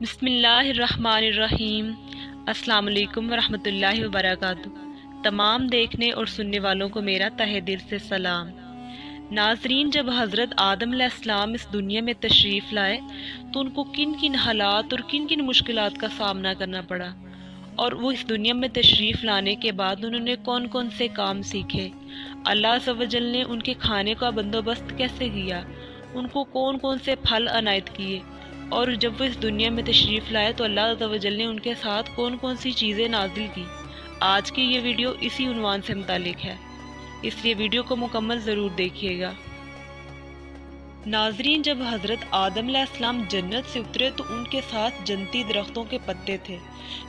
بسم اللہ الرحمن الرحیم۔ السلام علیکم ورحمۃ اللہ وبرکاتہ۔ تمام دیکھنے اور سننے والوں کو میرا تہہ دل سے سلام۔ ناظرین، جب حضرت آدم علیہ السلام اس دنیا میں تشریف لائے تو ان کو کن کن حالات اور کن کن مشکلات کا سامنا کرنا پڑا، اور وہ اس دنیا میں تشریف لانے کے بعد انہوں نے کون کون سے کام سیکھے، اللہ عز و جل نے ان کے کھانے کا بندوبست کیسے کیا، ان کو کون کون سے پھل عنایت کیے، اور جب وہ اس دنیا میں تشریف لائے تو اللہ عز و جل نے ان کے ساتھ کون کون سی چیزیں نازل کی۔ آج کی یہ ویڈیو اسی عنوان سے متعلق ہے، اس لیے ویڈیو کو مکمل ضرور دیکھیے گا۔ ناظرین، جب حضرت آدم علیہ السلام جنت سے اترے تو ان کے ساتھ جنتی درختوں کے پتے تھے،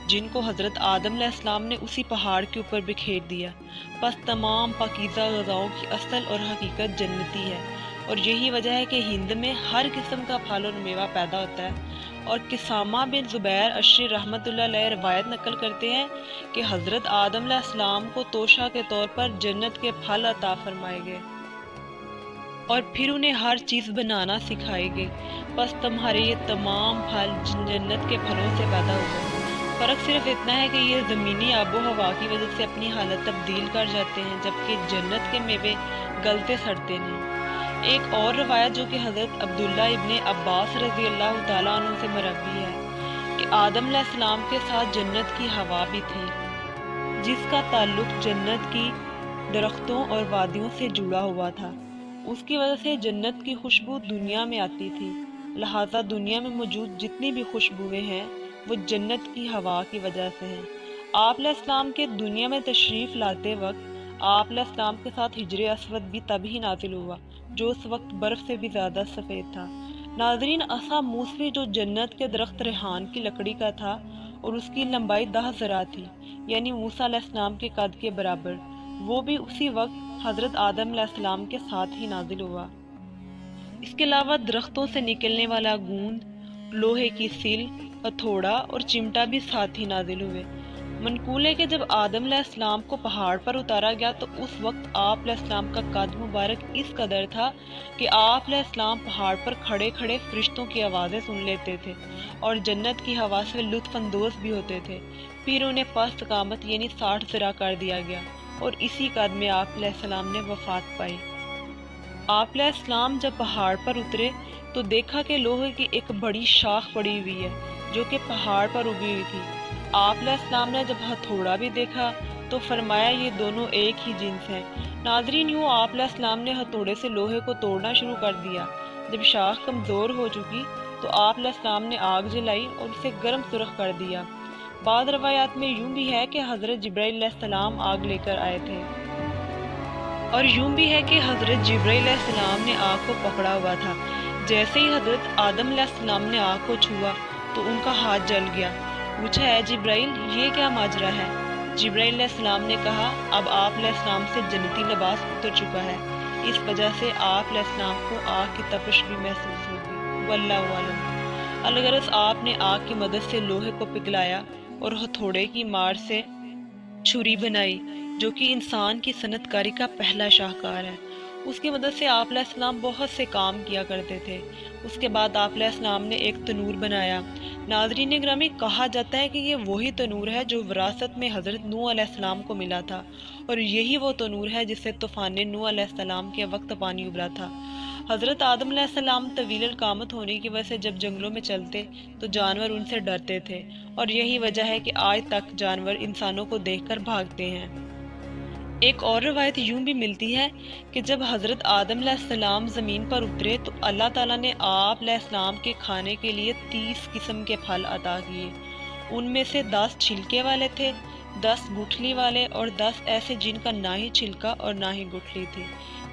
جن کو حضرت آدم علیہ السلام نے اسی پہاڑ کے اوپر بکھیر دیا۔ پس تمام پاکیزہ غذاؤں کی اصل اور حقیقت جنتی ہے، اور یہی وجہ ہے کہ ہند میں ہر قسم کا پھل اور میوہ پیدا ہوتا ہے۔ اور قسامہ بن زبیر اشری رحمۃ اللہ علیہ روایت نقل کرتے ہیں کہ حضرت آدم علیہ السلام کو توشہ کے طور پر جنت کے پھل عطا فرمائے گئے اور پھر انہیں ہر چیز بنانا سکھائی گئی۔ بس تمہارے یہ تمام پھل جنت کے پھلوں سے پیدا ہوئے۔ فرق صرف اتنا ہے کہ یہ زمینی آب و ہوا کی وجہ سے اپنی حالت تبدیل کر جاتے ہیں، جبکہ جنت کے میوے گلتے سڑتے نہیں۔ ایک اور روایت جو کہ حضرت عبداللہ ابن عباس رضی اللہ تعالیٰ عنہ سے مروی ہے کہ آدم علیہ السلام کے ساتھ جنت کی ہوا بھی تھی، جس کا تعلق جنت کی درختوں اور وادیوں سے جڑا ہوا تھا۔ اس کی وجہ سے جنت کی خوشبو دنیا میں آتی تھی، لہٰذا دنیا میں موجود جتنی بھی خوشبوئیں ہیں وہ جنت کی ہوا کی وجہ سے ہیں۔ آپ علیہ السلام کے دنیا میں تشریف لاتے وقت آپ علیہ السلام کے ساتھ حجر اسود بھی تبھی نازل ہوا، جو اس وقت برف سے بھی زیادہ سفید تھا۔ ناظرین، عصا موسوی جو جنت کے درخت ریحان کی لکڑی کا تھا اور اس کی لمبائی 10 ذراع تھی، یعنی موسیٰ علیہ السلام کے قد کے برابر، وہ بھی اسی وقت حضرت آدم علیہ السلام کے ساتھ ہی نازل ہوا۔ اس کے علاوہ درختوں سے نکلنے والا گوند، لوہے کی سل، ہتھوڑا اور چمٹا بھی ساتھ ہی نازل ہوئے۔ منقول ہے کہ جب آدم علیہ السلام کو پہاڑ پر اتارا گیا تو اس وقت آپ علیہ السلام کا قد مبارک اس قدر تھا کہ آپ علیہ السلام پہاڑ پر کھڑے کھڑے فرشتوں کی آوازیں سن لیتے تھے اور جنت کی ہوا سے لطف اندوز بھی ہوتے تھے۔ پھر انہیں پست قامت یعنی 60 ذراع کر دیا گیا اور اسی قد میں آپ علیہ السلام نے وفات پائی۔ آپ علیہ السلام جب پہاڑ پر اترے تو دیکھا کہ لوہے کی ایک بڑی شاخ پڑی ہوئی ہے جو کہ پہاڑ پر اگی ہوئی تھی۔ آپ علیہ السلام نے جب ہتھوڑا بھی دیکھا تو فرمایا یہ دونوں ایک ہی جنس ہیں۔ ناظرین، یوں آپ علیہ السلام نے ہتھوڑے سے لوہے کو توڑنا شروع کر دیا۔ جب شاخ کمزور ہو چکی تو آپ علیہ السلام نے آگ جلائی اور اسے گرم سرخ کر دیا۔ بعض روایات میں یوں بھی ہے کہ حضرت جبرائیل علیہ السلام آگ لے کر آئے تھے، اور یوں بھی ہے کہ حضرت جبرائیل علیہ السلام نے آگ کو پکڑا ہوا تھا۔ جیسے ہی حضرت آدم علیہ السلام نے آگ کو چھوا تو ان کا ہاتھ جل گیا۔ پوچھا، اے جبرائیل، یہ کیا ماجرا ہے؟ جبرائیل علیہ السلام نے کہا، اب آپ علیہ السلام سے جنتی لباس اتر چکا ہے، اس وجہ سے آپ علیہ السلام کو آگ کی تپش بھی محسوس ہوگی۔ واللہ عالم۔ الغرض آپ نے آگ کی مدد سے لوہے کو پگھلایا اور ہتھوڑے کی مار سے چھری بنائی، جو کہ انسان کی صنعت کاری کا پہلا شاہکار ہے۔ اس کی مدد سے آپ علیہ السلام بہت سے کام کیا کرتے تھے۔ اس کے بعد آپ علیہ السلام نے ایک تنور بنایا۔ ناظرین گرامی، کہا جاتا ہے کہ یہ وہی تنور ہے جو وراثت میں حضرت نوح علیہ السلام کو ملا تھا، اور یہی وہ تنور ہے جس سے طوفان نوح علیہ السلام کے وقت پانی ابلا تھا۔ حضرت آدم علیہ السلام طویل القامت ہونے کی وجہ سے جب جنگلوں میں چلتے تو جانور ان سے ڈرتے تھے، اور یہی وجہ ہے کہ آج تک جانور انسانوں کو دیکھ کر بھاگتے ہیں۔ ایک اور روایت یوں بھی ملتی ہے کہ جب حضرت آدم علیہ السلام زمین پر اترے تو اللہ تعالیٰ نے آپ علیہ السلام کے کھانے کے لیے 30 قسم کے پھل عطا کیے۔ ان میں سے 10 چھلکے والے تھے، 10 گٹھلی والے اور 10 ایسے جن کا نہ ہی چھلکا اور نہ ہی گٹھلی تھی۔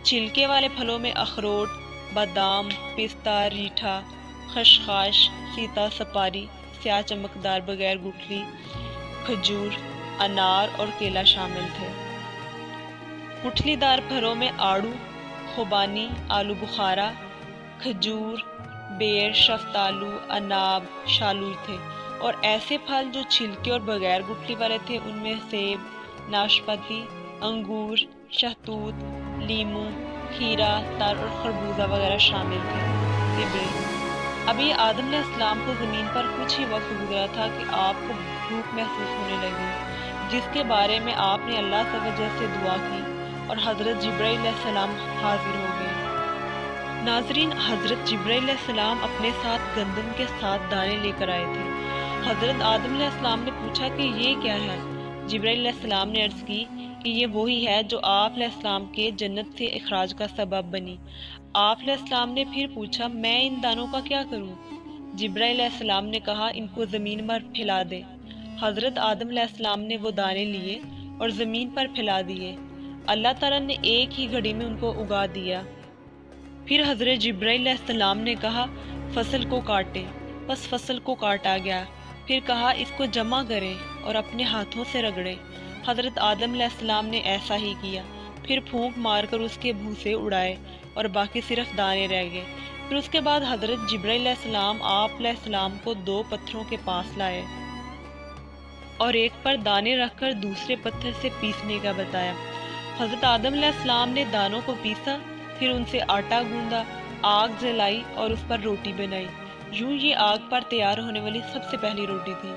چھلکے والے پھلوں میں اخروٹ، بادام، پستہ، ریٹھا، خشخاش، سیتا سپاری، سیاہ چمکدار بغیر گٹھلی، کھجور، انار اور کیلا شامل تھے۔ گٹھلی دار پھلوں میں آڑو، خوبانی، آلو بخارا، کھجور، بیر، شفتالو، اناب شالور تھے، اور ایسے پھل جو چھلکے اور بغیر گٹھلی والے تھے ان میں سیب، ناشپاتی، انگور، شہتوت، لیموں، کھیرا، تر اور خربوزہ وغیرہ شامل تھے۔ ابھی آدم علیہ السلام کو زمین پر کچھ ہی وقت گزرا تھا کہ آپ کو بھوک محسوس ہونے لگی، جس کے بارے میں آپ نے اللہ سے دعا کی اور حضرت جبرائیل علیہ السلام حاضر ہو گئے۔ ناظرین، حضرت جبرائیل علیہ السلام اپنے ساتھ گندم کے ساتھ دانے لے کر آئے تھے۔ حضرت آدم علیہ السلام نے پوچھا کہ یہ کیا ہے؟ جبرائیل علیہ السلام نے عرض کی کہ یہ وہی ہے جو آپ علیہ السلام کے جنت سے اخراج کا سبب بنی۔ آپ علیہ السلام نے پھر پوچھا میں ان دانوں کا کیا کروں؟ جبرائیل علیہ السلام نے کہا ان کو زمین پر پھیلا دے۔ حضرت آدم علیہ السلام نے وہ دانے لیے اور زمین پر پھیلا دیے۔ اللہ تعالیٰ نے ایک ہی گھڑی میں ان کو اگا دیا۔ پھر حضرت جبرائیل علیہ السلام نے کہا فصل کو کاٹے، بس فصل کو کاٹا گیا۔ پھر کہا اس کو جمع کریں اور اپنے ہاتھوں سے رگڑیں۔ حضرت آدم علیہ السلام نے ایسا ہی کیا، پھر پھونک مار کر اس کے بھوسے اڑائے اور باقی صرف دانے رہ گئے۔ پھر اس کے بعد حضرت جبرائیل علیہ السلام آپ علیہ السلام کو 2 پتھروں کے پاس لائے اور ایک پر دانے رکھ کر دوسرے پتھر سے پیسنے کا بتایا۔ حضرت آدم علیہ السلام نے دانوں کو پیسا، پھر ان سے آٹا گوندھا، آگ جلائی اور اس پر روٹی بنائی۔ یوں یہ آگ پر تیار ہونے والی سب سے پہلی روٹی تھی۔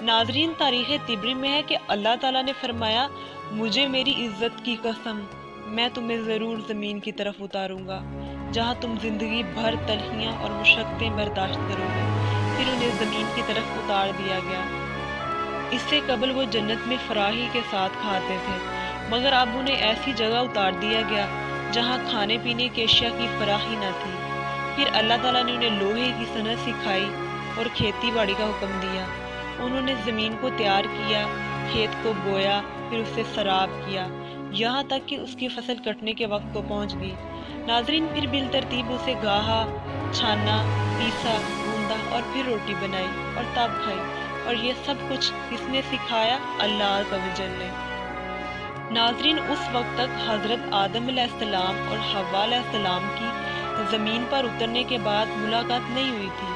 ناظرین، تاریخ طبری میں ہے کہ اللہ تعالیٰ نے فرمایا مجھے میری عزت کی قسم، میں تمہیں ضرور زمین کی طرف اتاروں گا جہاں تم زندگی بھر تلخیاں اور مشقتیں برداشت کرو گے۔ پھر انہیں زمین کی طرف اتار دیا گیا۔ اس سے قبل وہ جنت میں فراخی کے ساتھ کھاتے تھے، مگر اب انہیں ایسی جگہ اتار دیا گیا جہاں کھانے پینے کی اشیاء کی فراخی نہ تھی۔ پھر اللہ تعالیٰ نے انہیں لوہے کی صنعت سکھائی اور کھیتی باڑی کا حکم دیا۔ انہوں نے زمین کو تیار کیا، کھیت کو بویا، پھر اسے سراب کیا، یہاں تک کہ اس کی فصل کٹنے کے وقت کو پہنچ گئی۔ ناظرین، پھر بالترتیب اسے گاہا، چھانا، پیسا، گوندا اور پھر روٹی بنائی اور تب کھائی۔ اور یہ سب کچھ کس نے سکھایا؟ اللہ عز و جل نے۔ ناظرین، اس وقت تک حضرت آدم علیہ السلام اور حوا علیہ السلام کی زمین پر اترنے کے بعد ملاقات نہیں ہوئی تھی۔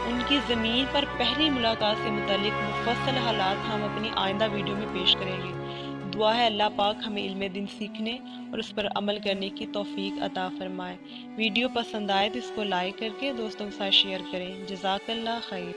ان کی زمین پر پہلی ملاقات سے متعلق مفصل حالات ہم اپنی آئندہ ویڈیو میں پیش کریں گے۔ دعا ہے اللہ پاک ہمیں علم دین سیکھنے اور اس پر عمل کرنے کی توفیق عطا فرمائے۔ ویڈیو پسند آئے تو اس کو لائک کر کے دوستوں کے ساتھ شیئر کریں۔ جزاک اللہ خیر۔